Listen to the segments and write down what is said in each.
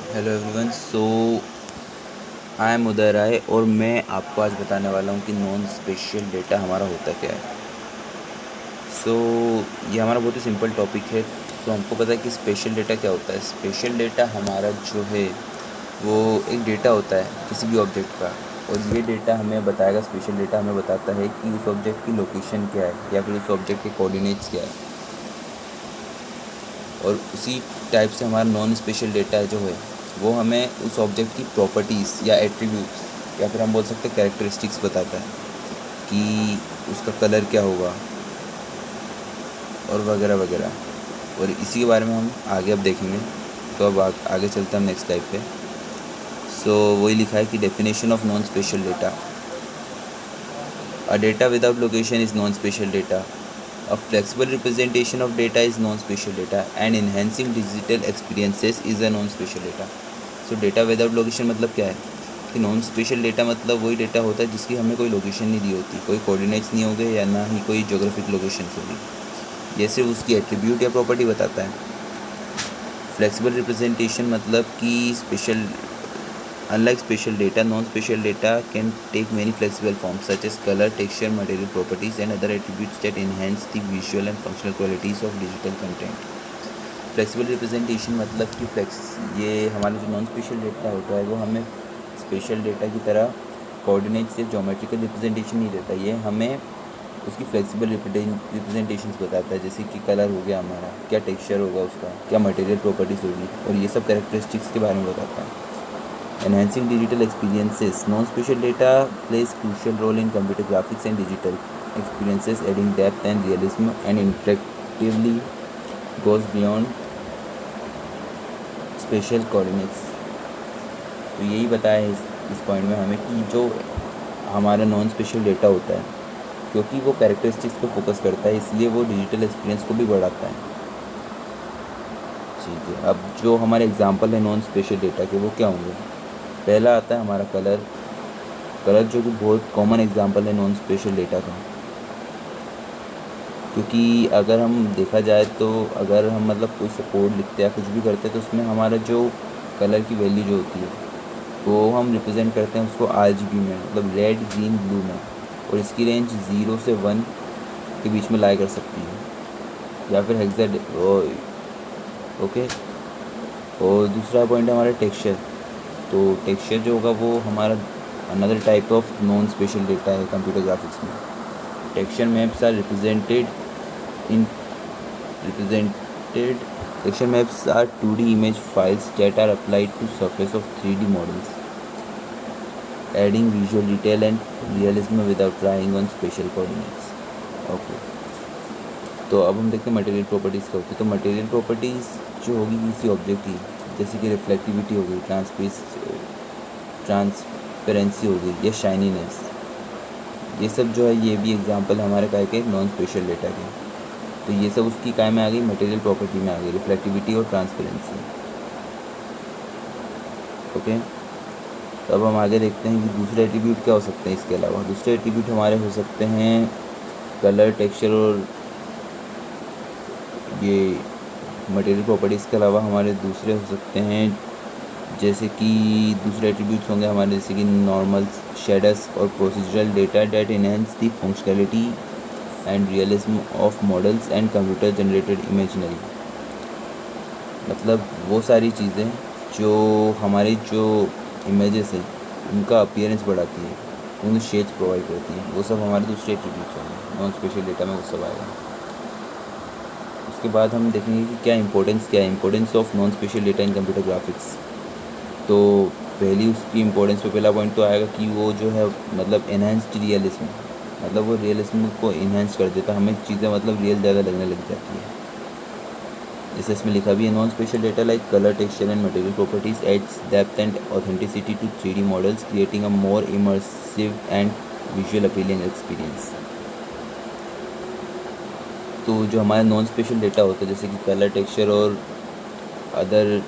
Hello everyone. I am उदय राय और मैं आपको आज बताने वाला हूँ कि नॉन स्पेशियल डेटा हमारा होता क्या है। सो ये हमारा बहुत ही सिंपल टॉपिक है। हमको पता है कि स्पेशल डेटा क्या होता है। स्पेशल डेटा हमारा जो है वो एक डेटा होता है किसी भी ऑब्जेक्ट का, और ये डेटा हमें बताएगा, स्पेशल डेटा हमें बताता है कि उस ऑब्जेक्ट की लोकेशन क्या है या फिर उस ऑब्जेक्ट के कोऑर्डिनेट्स क्या है। और उसी टाइप से हमारा नॉन स्पेशल डेटा जो है वो हमें उस ऑब्जेक्ट की प्रॉपर्टीज़ या एट्रीब्यूट्स या फिर हम बोल सकते हैं कैरेक्टरिस्टिक्स बताता है कि उसका कलर क्या होगा और वगैरह वगैरह। और इसी के बारे में हम आगे अब देखेंगे। तो अब आगे चलते हैं हम नेक्स्ट टाइप पे। वही लिखा है कि definition of non special data. A data without location is non special data. A flexible representation of data is non-spatial data, and enhancing digital experiences is a non-spatial data. So data without location मतलब क्या है कि non special data मतलब वही data होता है जिसकी हमें कोई लोकेशन नहीं दी होती, कोई कोऑर्डिनेट्स नहीं होंगे या ना ही कोई ज्योग्राफिक लोकेशन होगी। ये सिर्फ उसकी एट्रीब्यूट या प्रॉपर्टी बताता है। फ्लेक्सिबल रिप्रेजेंटेशन मतलब कि special Unlike spatial data, non-spatial data can take many flexible forms such as color, texture, material properties and other attributes that enhance the visual and functional qualities of digital content. Flexible representation मतलब कि ये हमारा जो non special data होता है वो हमें special data की तरह कोऑर्डिनेट्स या ज्योमेट्रिकल रिप्रेजेंटेशन नहीं देता। ये हमें उसकी फ्लेक्सिबल रिप्रेजेंटेशंस बताता है, जैसे कि कलर हो गया हमारा, क्या टेक्सचर होगा उसका, क्या मटेरियल प्रॉपर्टीज़ होगी, और ये सब कैरेक्टरिस्टिक्स के बारे में बताता है। Enhancing digital experiences. Non-spatial data plays crucial role in computer graphics and digital experiences, adding depth and realism and interactively goes beyond spatial coordinates. तो यही बताया है इस पॉइंट में हमें कि जो हमारा नॉन स्पेशल डेटा होता है, क्योंकि वो कैरेक्टरिस्टिक्स पे फोकस करता है इसलिए वो डिजिटल एक्सपीरियंस को भी बढ़ाता है। ठीक है, अब जो हमारे एग्जांपल है नॉन स्पेशल डेटा के वो क्या होंगे। पहला आता है हमारा कलर। कलर जो कि बहुत कॉमन एग्जांपल है नॉन स्पेशल डेटा का, क्योंकि अगर हम देखा जाए तो अगर हम मतलब कोई सपोर्ट लिखते हैं या कुछ भी करते हैं तो उसमें हमारा जो कलर की वैल्यू जो होती है वो हम रिप्रेजेंट करते हैं उसको RGB में, मतलब रेड ग्रीन ब्लू में, और इसकी रेंज 0 से 1 के बीच में लाई कर सकती है या फिर हेक्सा। ओके। और दूसरा पॉइंट है हमारा टेक्सचर। तो टेक्सचर जो होगा वो हमारा another type of non special data है कंप्यूटर ग्राफिक्स में। Texture maps are texture maps are 2D image files that are applied to surface of 3D models, adding visual detail and realism without relying on spatial coordinates. Okay, तो अब हम देखते हैं material properties क्या होती है। तो मटेरियल प्रॉपर्टीज़ जो होगी किसी ऑब्जेक्ट की, जैसे कि रिफ्लेक्टिविटी हो गई, ट्रांसपेरेंसी हो गई या शाइनीनेस, ये सब जो है ये भी एग्जांपल हमारे काय के नॉन स्पेशल डेटा के। तो ये सब उसकी काय में आ गई, मटेरियल प्रॉपर्टी में आ गई, रिफ्लेक्टिविटी और ट्रांसपेरेंसी। ओके, तो अब हम आगे देखते हैं कि दूसरे एट्रीब्यूट क्या हो सकते हैं इसके अलावा। दूसरे एट्रीब्यूट हमारे हो सकते हैं कलर, टेक्सचर और ये मटेरियल प्रॉपर्टीज़ के अलावा हमारे दूसरे हो सकते हैं, जैसे कि दूसरे एट्रीब्यूट्स होंगे हमारे जैसे कि नॉर्मल, शेडस और procedural data that enhance the functionality and realism of models and computer generated imagery. मतलब वो सारी चीज़ें जो हमारी जो इमेजेस हैं उनका अपीयरेंस बढ़ाती है, उन्हें शेड्स प्रोवाइड करती हैं, वो सब हमारे दूसरे एट्रीब्यूट्स होंगे नॉन स्पेशल डेटा में, वो सब आएगा। उसके बाद हम देखेंगे कि क्या है importance of non special data in computer graphics. तो पहली उसकी इम्पोर्टेंस पे पहला पॉइंट तो आएगा कि वो जो है मतलब एनहेंस्ड रियलिज्म, मतलब वो रियलिज्म को इन्हेंस कर देता है, हमें चीज़ें मतलब रियल ज़्यादा लगने लग जाती है। जैसे इसमें लिखा भी है, non special data like colour, texture and material properties adds depth and authenticity to 3D models, creating a more immersive and visual appealing experience. तो जो हमारे नॉन स्पेशल डेटा होता है जैसे कि कलर, टेक्सचर और अदर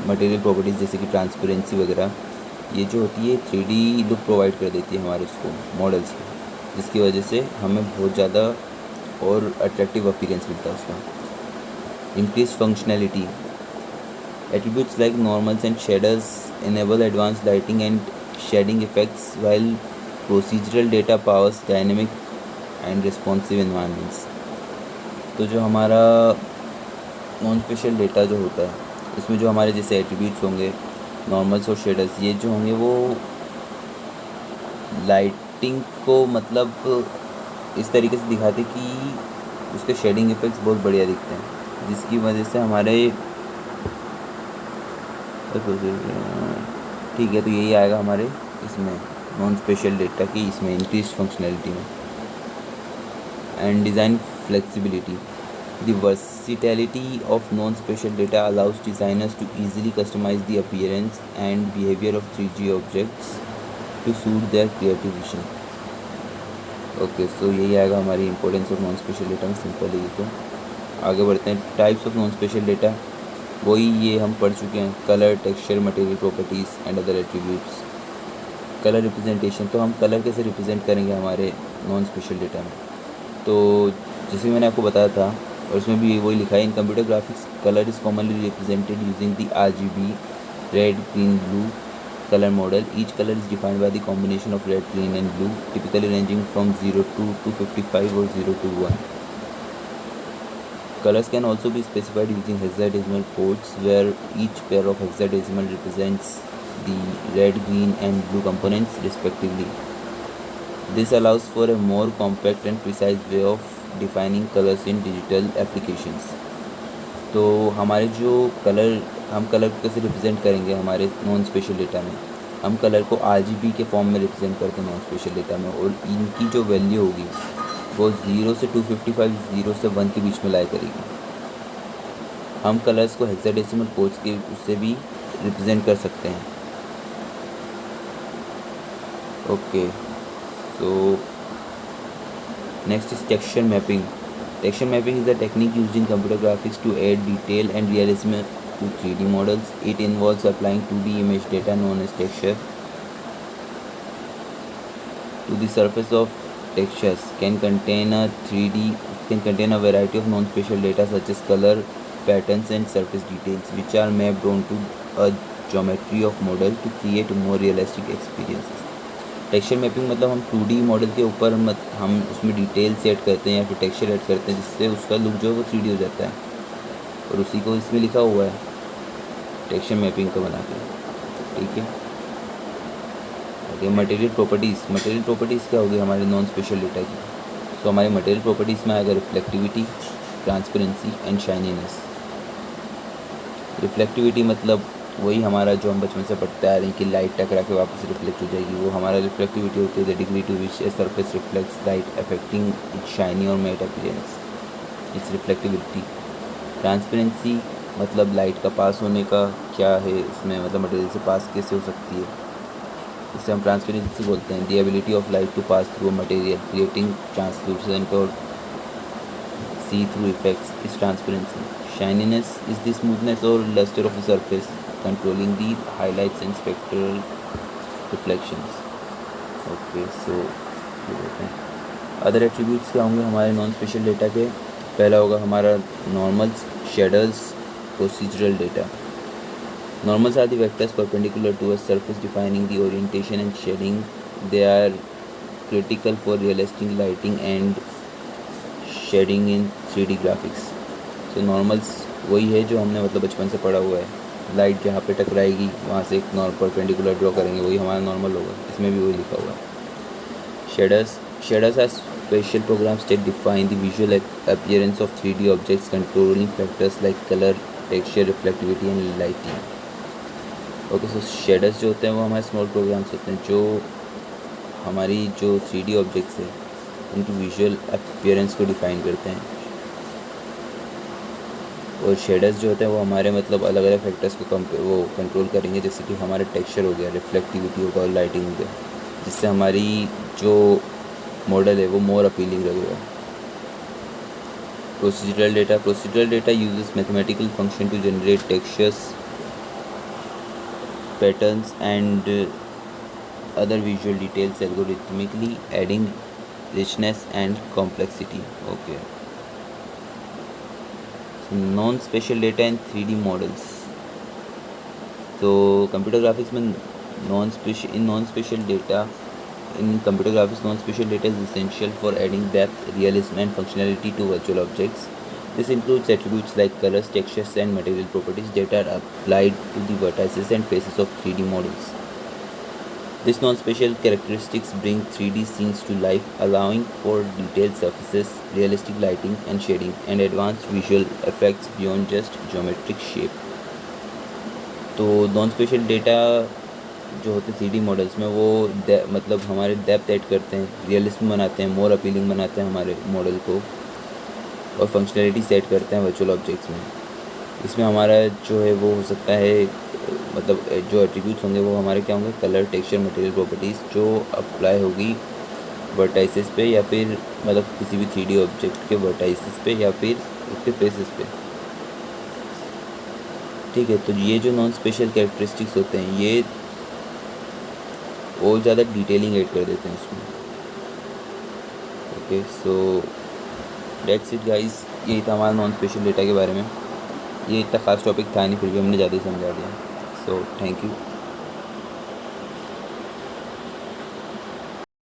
मटेरियल प्रॉपर्टीज़ जैसे कि ट्रांसपेरेंसी वगैरह, ये जो होती है 3D लुक प्रोवाइड कर देती है हमारे उसको मॉडल्स को, जिसकी वजह से हमें बहुत ज़्यादा और अट्रैक्टिव अपीयरेंस मिलता है उसका। Increase functionality Attributes like normals and shaders enable advanced lighting and shading effects, while procedural data powers dynamic and responsive environments. तो जो हमारा नॉन स्पेशल डेटा जो होता है इसमें जो हमारे जैसे एट्रीब्यूट्स होंगे, नॉर्मल्स और शेडर्स, ये जो होंगे वो लाइटिंग को मतलब इस तरीके से दिखाते कि उसके शेडिंग इफ़ेक्ट्स बहुत बढ़िया दिखते हैं, जिसकी वजह से हमारे ठीक है। तो यही आएगा हमारे इसमें नॉन स्पेशल डेटा की इसमें इंक्रीज फंक्शनैलिटी में। And design flexibility, the versatility of non special data allows designers to easily customize the appearance and behaviour of 3D objects to suit their creative vision. Okay, so यही आएगा हमारी importance of non special data में। Simple है। तो आगे बढ़ते हैं। Types of non special data, वही ये हम पढ़ चुके हैं, colour, texture, material properties and other attributes. Colour representation, तो हम कलर कैसे रिप्रेजेंट करेंगे हमारे नॉन स्पेशल डेटा में। तो जैसे मैंने आपको बताया था और उसमें भी वही लिखा है, इन computer graphics colour is commonly represented using the RGB red, green, blue color model. Each color is defined by the combination of red, green and blue, typically ranging from 0 to 255 or 0 to 1. Colors can also be specified using hexadecimal codes, where each pair of hexadecimal represents the red, green and blue components respectively. This allows for a more compact and precise way of defining colors in digital applications. तो हमारे जो colour, हम colour को कैसे represent करेंगे हमारे non special data में, हम कलर को RGB के फॉर्म में रिप्रेजेंट करते हैं नॉन स्पेशल डेटा में, और इनकी जो वैल्यू होगी वो 0 से 255, 0 से 1 के बीच में लाई करेगी। हम कलर्स को हेक्साडेसिमल कोड्स के उससे भी रिप्रेजेंट कर सकते हैं। ओके, तो next is texture mapping. Texture mapping is a technique used in computer graphics to add detail and realism to 3D models. It involves applying 2D image data known as texture to the surface of textures. Can contain a variety of non-spatial data such as color, patterns and surface details, which are mapped onto a geometry of model to create more realistic experiences. Texture mapping मतलब हम 2D model के ऊपर हम उसमें details add करते हैं या फिर टेक्सचर ऐड करते हैं, जिससे उसका लुक जो है वो 3D हो जाता है, और उसी को इसमें लिखा हुआ है टेक्सचर मैपिंग का बना के। ठीक है। ओके, मटेरियल प्रॉपर्टीज़ क्या होगी हमारे नॉन स्पेशल डेटा की। तो हमारे मटेरियल प्रॉपर्टीज़ में आएगा रिफ्लेक्टिविटी, ट्रांसपेरेंसी एंड शाइनीनेस। रिफ्लेक्टिविटी मतलब वही हमारा जो हम बचपन से पढ़ते आ रहे हैं कि लाइट टकरा के वापस रिफ्लेक्ट हो जाएगी, वो हमारा रिफ्लेक्टिविटी होती है, the degree to which a surface reflects light affecting its shiny और matte appearance, its reflectivity. Transparency मतलब लाइट का पास होने का क्या है उसमें, मतलब मटेरियल से पास कैसे हो सकती है, इसे हम ट्रांसपेरेंसी बोलते हैं। The ability of light to pass through a material creating translucent और see through effects is transparency. Shininess is the smoothness और lustre of the surface controlling the highlights and spectral reflections. Okay, so other attributes क्या होंगे हमारे non special data के। पहला होगा हमारा normals, shaders, procedural data. Normals are the vectors perpendicular to a surface defining the orientation and shading. They are critical for realistic lighting and shading in 3D graphics. So normals वही है जो हमने मतलब बचपन से पढ़ा हुआ है, लाइट जहाँ पे टकराएगी वहाँ से एक परपेंडिकुलर ड्रॉ करेंगे, वही हमारा नॉर्मल होगा। इसमें भी वही लिखा हुआ है। Shaders are special programs that define the visual appearance of 3D objects, controlling factors like colour, texture, reflectivity and lighting. Okay, so shaders जो होते हैं वो हमारे स्मॉल प्रोग्राम्स होते हैं जो हमारी जो 3D ऑब्जेक्ट्स है उनकी विजुअल अपीयरेंस को डिफाइन करते हैं, और शेडर्स जो होते हैं वो हमारे मतलब अलग अलग फैक्टर्स को वो कंट्रोल करेंगे, जैसे कि हमारा टेक्सचर हो गया, रिफ्लेक्टिविटी होगा और लाइटिंग हो गया, जिससे हमारी जो मॉडल है वो मोर अपीलिंग लगेगा। Procedural data uses mathematical function to generate textures, patterns and other visual details algorithmically, adding richness and complexity. Okay, so non-spatial data in 3D models. तो कंप्यूटर ग्राफिक्स में non special data in computer graphics, non-spatial data is essential for adding depth, realism, and functionality to virtual objects. This includes attributes like colors, textures, and material properties that are applied to the vertices and faces of 3D models. These non-spatial characteristics bring 3D scenes to life, allowing for detailed surfaces, realistic lighting and shading, and advanced visual effects beyond just geometric shape. तो non special data जो होते हैं 3D models में वो मतलब हमारे depth add करते हैं, रियलिज्म बनाते हैं, मोर अपीलिंग बनाते हैं हमारे मॉडल को, और फंक्शनैलिटी सेट करते हैं वर्चुअल ऑब्जेक्ट्स में। इसमें हमारा जो है वो हो सकता है मतलब जो एट्रीब्यूट्स होंगे वो हमारे क्या होंगे, कलर, टेक्सचर, मटेरियल प्रॉपर्टीज़ जो अप्लाई होगी वर्टाइसेस पे या फिर मतलब किसी भी 3D ऑब्जेक्ट के वर्टाइसेस पे या फिर उसके फेसेस पे। ठीक है, तो ये जो नॉन स्पेशल कैरेक्टरिस्टिक्स होते हैं ये और ज़्यादा डिटेलिंग ऐड कर देते हैं इसमें। Okay, so that's it guys, यही था हमारा नॉन स्पेशल डेटा के बारे में। ये इतना ख़ास टॉपिक था नहीं, फिर भी हमने ज़्यादा ही समझा दिया। So thank you.